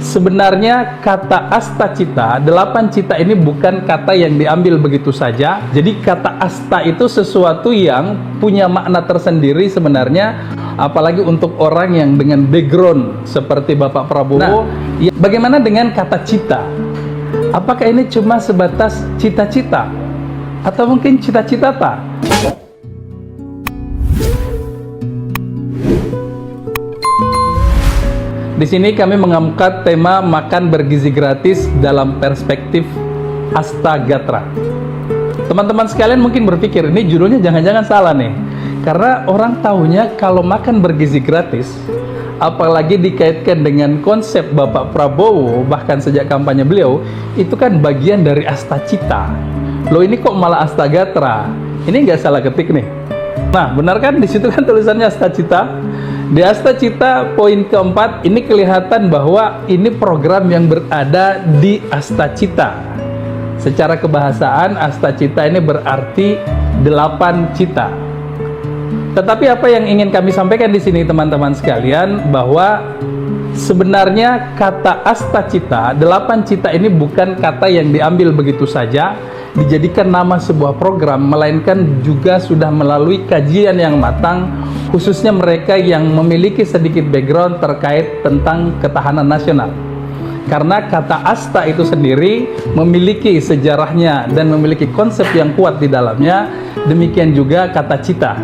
Sebenarnya kata asta cita, 8 cita ini bukan kata yang diambil begitu saja. Jadi kata asta itu sesuatu yang punya makna tersendiri sebenarnya, apalagi untuk orang yang dengan background seperti Bapak Prabowo. Nah, bagaimana dengan kata cita? Apakah ini cuma sebatas cita-cita? Atau mungkin cita-cita tak? Di sini kami mengangkat tema makan bergizi gratis dalam perspektif Astagatra. Teman-teman sekalian mungkin berpikir, ini judulnya jangan-jangan salah nih. Karena orang tahunya kalau makan bergizi gratis, apalagi dikaitkan dengan konsep Bapak Prabowo, bahkan sejak kampanye beliau, itu kan bagian dari Astacita. Loh, ini kok malah Astagatra? Ini nggak salah ketik nih. Nah, benar kan? Di situ kan tulisannya Astacita. Di Astacita poin keempat ini kelihatan bahwa ini program yang berada di Astacita. Secara kebahasaan Astacita ini berarti 8 cita. Tetapi apa yang ingin kami sampaikan di sini teman-teman sekalian, bahwa sebenarnya kata Astacita, 8 cita ini bukan kata yang diambil begitu saja, dijadikan nama sebuah program, melainkan juga sudah melalui kajian yang matang, khususnya mereka yang memiliki sedikit background terkait tentang ketahanan nasional. Karena kata asta itu sendiri memiliki sejarahnya dan memiliki konsep yang kuat di dalamnya, demikian juga kata cita.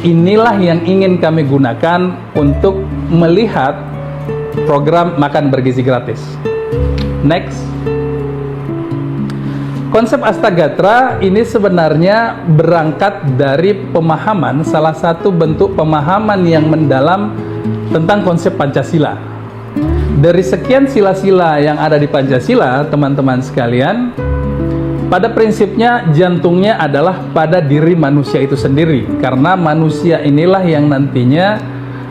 Inilah yang ingin kami gunakan untuk melihat program makan bergizi gratis. Next. Konsep Astagatra ini sebenarnya berangkat dari pemahaman, salah satu bentuk pemahaman yang mendalam tentang konsep Pancasila. Dari sekian sila-sila yang ada di Pancasila, teman-teman sekalian, pada prinsipnya jantungnya adalah pada diri manusia itu sendiri. Karena manusia inilah yang nantinya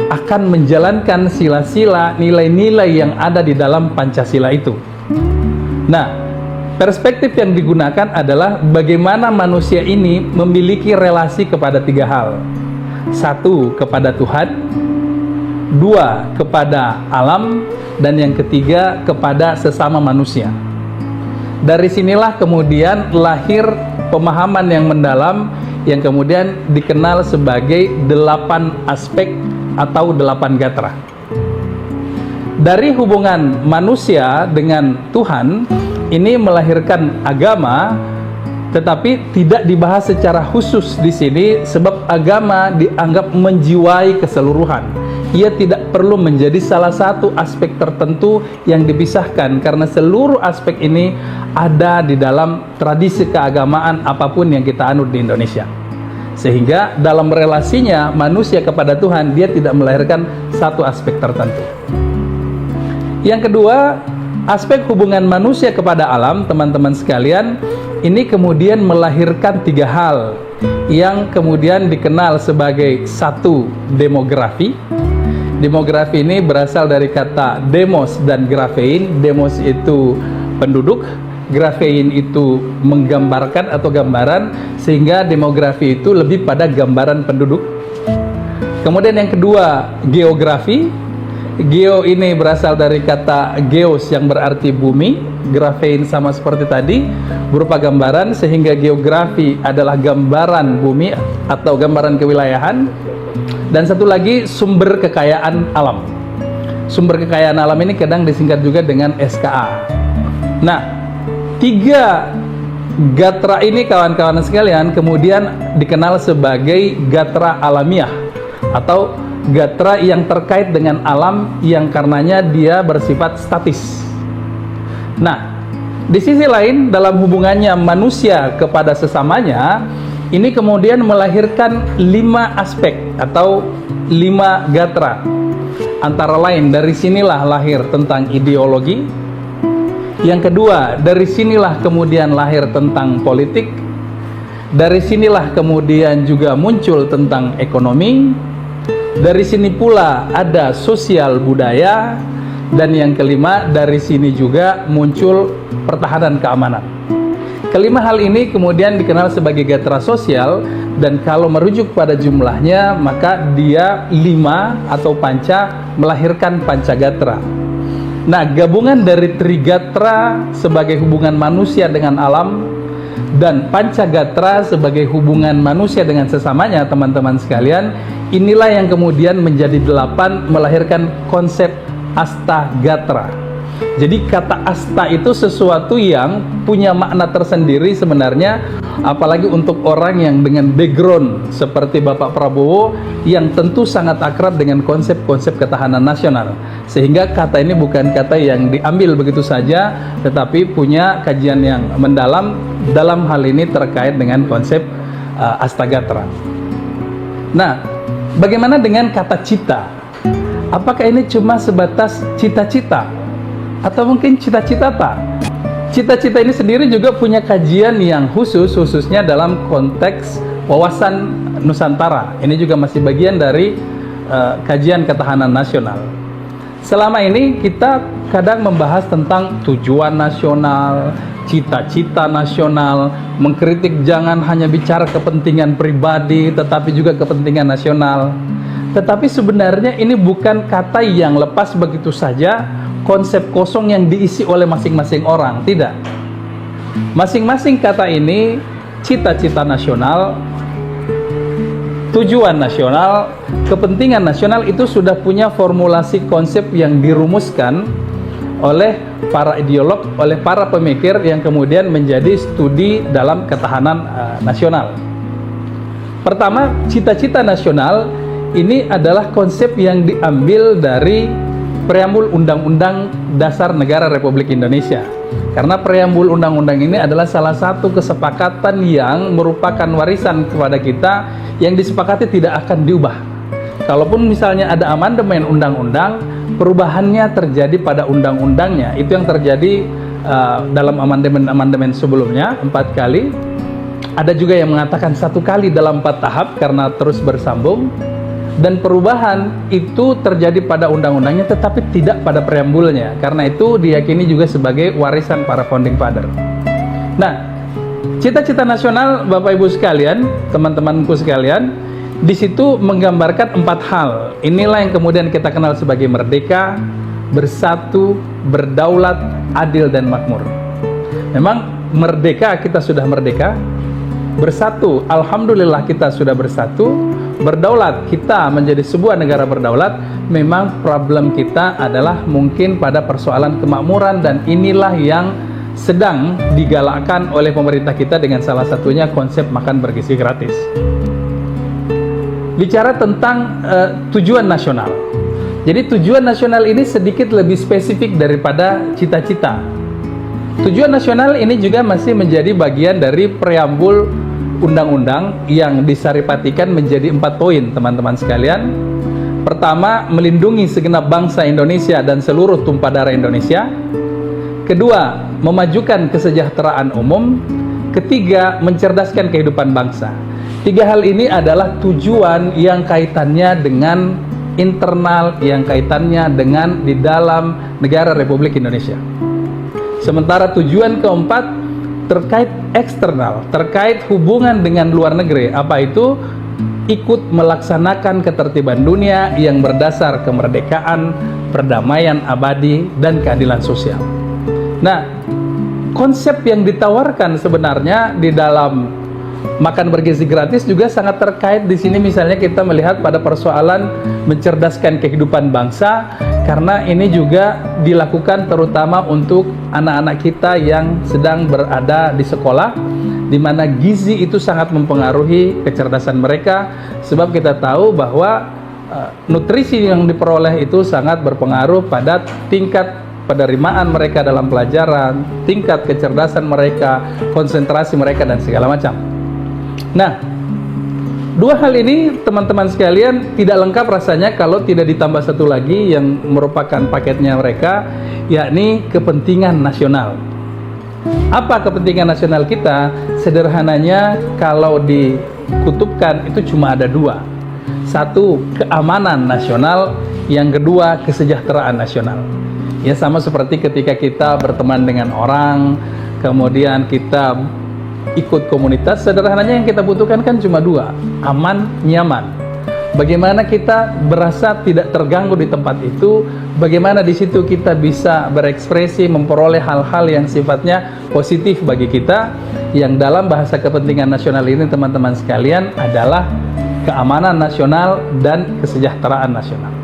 akan menjalankan sila-sila, nilai-nilai yang ada di dalam Pancasila itu. Nah, perspektif yang digunakan adalah bagaimana manusia ini memiliki relasi kepada 3 hal. 1, kepada Tuhan. 2, kepada alam. Dan yang ketiga, kepada sesama manusia. Dari sinilah kemudian lahir pemahaman yang mendalam yang kemudian dikenal sebagai 8 aspek atau 8 gatra. Dari hubungan manusia dengan Tuhan, ini melahirkan agama, tetapi tidak dibahas secara khusus di sini sebab agama dianggap menjiwai keseluruhan. Ia tidak perlu menjadi salah satu aspek tertentu yang dipisahkan karena seluruh aspek ini ada di dalam tradisi keagamaan apapun yang kita anut di Indonesia. Sehingga dalam relasinya manusia kepada Tuhan, dia tidak melahirkan satu aspek tertentu. Yang kedua, aspek hubungan manusia kepada alam, teman-teman sekalian, ini kemudian melahirkan 3 hal yang kemudian dikenal sebagai 1, demografi. Demografi ini berasal dari kata demos dan grafein. Demos itu penduduk, grafein itu menggambarkan atau gambaran, sehingga demografi itu lebih pada gambaran penduduk. Kemudian yang kedua, geografi. Geo ini berasal dari kata geos yang berarti bumi, grafein sama seperti tadi berupa gambaran, sehingga geografi adalah gambaran bumi atau gambaran kewilayahan. Dan satu lagi, sumber kekayaan alam. Sumber kekayaan alam ini kadang disingkat juga dengan SKA. Nah, 3 gatra ini kawan-kawan sekalian kemudian dikenal sebagai gatra alamiah atau gatra yang terkait dengan alam yang karenanya dia bersifat statis. Nah, di sisi lain dalam hubungannya manusia kepada sesamanya, ini kemudian melahirkan 5 aspek atau 5 gatra. Antara lain dari sinilah lahir tentang ideologi. Yang kedua, dari sinilah kemudian lahir tentang politik. Dari sinilah kemudian juga muncul tentang ekonomi. Dari sini pula ada sosial budaya. Dan yang kelima, dari sini juga muncul pertahanan keamanan. Kelima hal ini kemudian dikenal sebagai gatra sosial, dan kalau merujuk pada jumlahnya maka dia 5 atau panca melahirkan pancagatra. Nah, gabungan dari Trigatra sebagai hubungan manusia dengan alam dan Pancagatra sebagai hubungan manusia dengan sesamanya, teman-teman sekalian, inilah yang kemudian menjadi 8 melahirkan konsep Astagatra. Jadi kata asta itu sesuatu yang punya makna tersendiri sebenarnya, apalagi untuk orang yang dengan background seperti Bapak Prabowo yang tentu sangat akrab dengan konsep-konsep ketahanan nasional. Sehingga kata ini bukan kata yang diambil begitu saja, tetapi punya kajian yang mendalam dalam hal ini terkait dengan konsep Astagatra. Nah, bagaimana dengan kata cita? Apakah ini cuma sebatas cita-cita? Atau mungkin cita-cita tak? Cita-cita ini sendiri juga punya kajian yang khususnya dalam konteks wawasan Nusantara. Ini juga masih bagian dari kajian ketahanan nasional. Selama ini kita kadang membahas tentang tujuan nasional, cita-cita nasional, mengkritik jangan hanya bicara kepentingan pribadi, tetapi juga kepentingan nasional. Tetapi sebenarnya ini bukan kata yang lepas begitu saja, konsep kosong yang diisi oleh masing-masing orang, tidak. Masing-masing kata ini, cita-cita nasional, tujuan nasional, kepentingan nasional itu sudah punya formulasi konsep yang dirumuskan oleh para ideolog, oleh para pemikir yang kemudian menjadi studi dalam ketahanan nasional. Pertama, cita-cita nasional ini adalah konsep yang diambil dari Preambul Undang-Undang Dasar Negara Republik Indonesia. Karena preambul undang-undang ini adalah salah satu kesepakatan yang merupakan warisan kepada kita yang disepakati tidak akan diubah. Kalaupun misalnya ada amandemen undang-undang, perubahannya terjadi pada undang-undangnya. Itu yang terjadi dalam amandemen sebelumnya 4 kali. Ada juga yang mengatakan 1 kali dalam 4 tahap karena terus bersambung. Dan perubahan itu terjadi pada undang-undangnya tetapi tidak pada preambulnya. Karena itu diyakini juga sebagai warisan para founding father. Nah, cita-cita nasional Bapak Ibu sekalian, teman-temanku sekalian, di situ menggambarkan 4 hal. Inilah yang kemudian kita kenal sebagai merdeka, bersatu, berdaulat, adil dan makmur. Memang merdeka, kita sudah merdeka. Bersatu, alhamdulillah kita sudah bersatu. Berdaulat, kita menjadi sebuah negara berdaulat. Memang problem kita adalah mungkin pada persoalan kemakmuran, dan inilah yang sedang digalakkan oleh pemerintah kita dengan salah satunya konsep makan bergizi gratis. Bicara tentang tujuan nasional. Jadi tujuan nasional ini sedikit lebih spesifik daripada cita-cita. Tujuan nasional ini juga masih menjadi bagian dari preambul undang-undang yang disaripatikan menjadi 4 poin, teman-teman sekalian. Pertama, melindungi segenap bangsa Indonesia dan seluruh tumpah darah Indonesia. Kedua, memajukan kesejahteraan umum. Ketiga, mencerdaskan kehidupan bangsa. 3 hal ini adalah tujuan yang kaitannya dengan internal, yang kaitannya dengan di dalam negara Republik Indonesia. Sementara tujuan keempat terkait eksternal, terkait hubungan dengan luar negeri. Apa itu? Ikut melaksanakan ketertiban dunia yang berdasar kemerdekaan, perdamaian abadi, dan keadilan sosial. Nah, konsep yang ditawarkan sebenarnya di dalam makan bergizi gratis juga sangat terkait di sini. Misalnya kita melihat pada persoalan mencerdaskan kehidupan bangsa, karena ini juga dilakukan terutama untuk anak-anak kita yang sedang berada di sekolah, di mana gizi itu sangat mempengaruhi kecerdasan mereka. Sebab kita tahu bahwa nutrisi yang diperoleh itu sangat berpengaruh pada tingkat penerimaan mereka dalam pelajaran, tingkat kecerdasan mereka, konsentrasi mereka, dan segala macam. Nah, 2 hal ini teman-teman sekalian tidak lengkap rasanya kalau tidak ditambah satu lagi yang merupakan paketnya mereka, yakni kepentingan nasional. Apa kepentingan nasional kita? Sederhananya kalau dikutupkan itu cuma ada 2. 1, keamanan nasional. Yang kedua, kesejahteraan nasional. Ya, sama seperti ketika kita berteman dengan orang, kemudian kita ikut komunitas, sederhananya yang kita butuhkan kan cuma 2, aman, nyaman. Bagaimana kita berasa tidak terganggu di tempat itu, bagaimana di situ kita bisa berekspresi, memperoleh hal-hal yang sifatnya positif bagi kita, yang dalam bahasa kepentingan nasional ini teman-teman sekalian adalah keamanan nasional dan kesejahteraan nasional.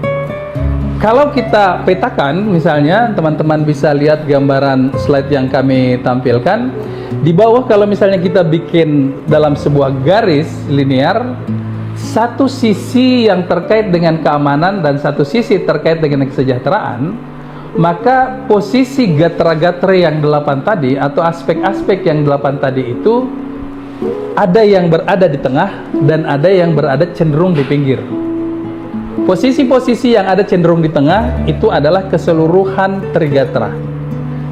Kalau kita petakan, misalnya teman-teman bisa lihat gambaran slide yang kami tampilkan. Di bawah kalau misalnya kita bikin dalam sebuah garis linear, satu sisi yang terkait dengan keamanan dan satu sisi terkait dengan kesejahteraan, maka posisi gatra-gatre yang 8 tadi atau aspek-aspek yang 8 tadi itu ada yang berada di tengah dan ada yang berada cenderung di pinggir. Posisi-posisi yang ada cenderung di tengah itu adalah keseluruhan trigatra.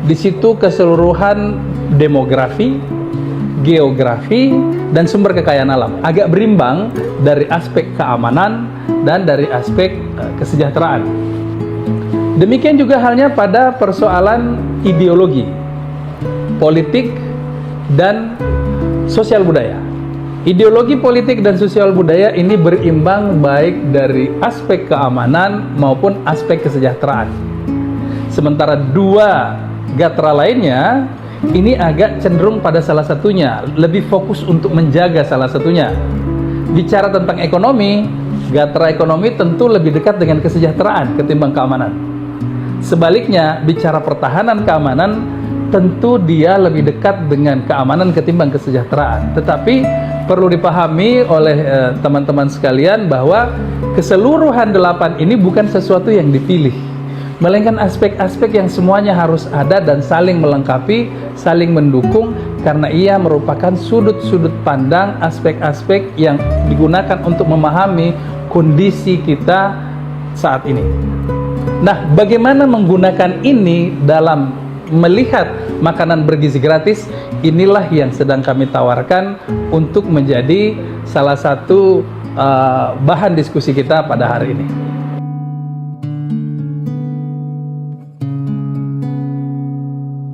Di situ keseluruhan demografi, geografi, dan sumber kekayaan alam agak berimbang dari aspek keamanan dan dari aspek kesejahteraan. Demikian juga halnya pada persoalan ideologi, politik, dan sosial budaya. Ideologi politik dan sosial budaya ini berimbang baik dari aspek keamanan maupun aspek kesejahteraan. Sementara dua gatra lainnya ini agak cenderung pada salah satunya, lebih fokus untuk menjaga salah satunya. Bicara tentang ekonomi, gatra ekonomi tentu lebih dekat dengan kesejahteraan ketimbang keamanan. Sebaliknya, bicara pertahanan keamanan, tentu dia lebih dekat dengan keamanan ketimbang kesejahteraan. Tetapi perlu dipahami oleh teman-teman sekalian bahwa keseluruhan 8 ini bukan sesuatu yang dipilih, melainkan aspek-aspek yang semuanya harus ada dan saling melengkapi, saling mendukung, karena ia merupakan sudut-sudut pandang, aspek-aspek yang digunakan untuk memahami kondisi kita saat ini. Nah, bagaimana menggunakan ini dalam melihat makanan bergizi gratis? Inilah yang sedang kami tawarkan untuk menjadi salah satu bahan diskusi kita pada hari ini.